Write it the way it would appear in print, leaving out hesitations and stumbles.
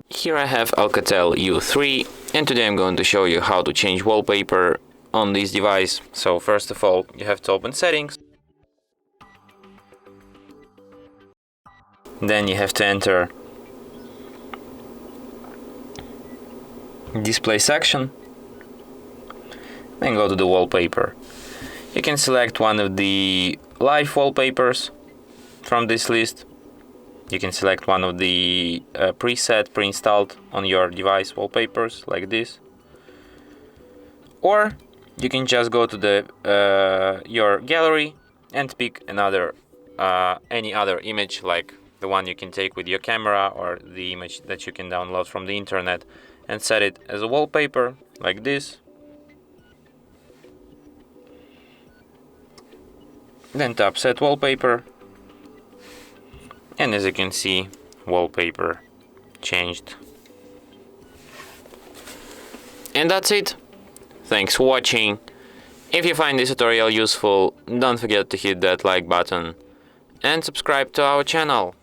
Here I have ALCATEL U3, and today I'm going to show you how to change wallpaper on this device. So first of all, you have to open settings. Then you have to enter display section. Then go to the wallpaper. You can select one of the live wallpapers from this list. You can select one of the pre-installed on your device wallpapers like this. Or you can just go to the your gallery and pick any other image, like the one you can take with your camera or the image that you can download from the internet, and set it as a wallpaper like this. Then tap Set Wallpaper. And as you can see, wallpaper changed. And that's it. Thanks for watching. If you find this tutorial useful, don't forget to hit that like button and subscribe to our channel.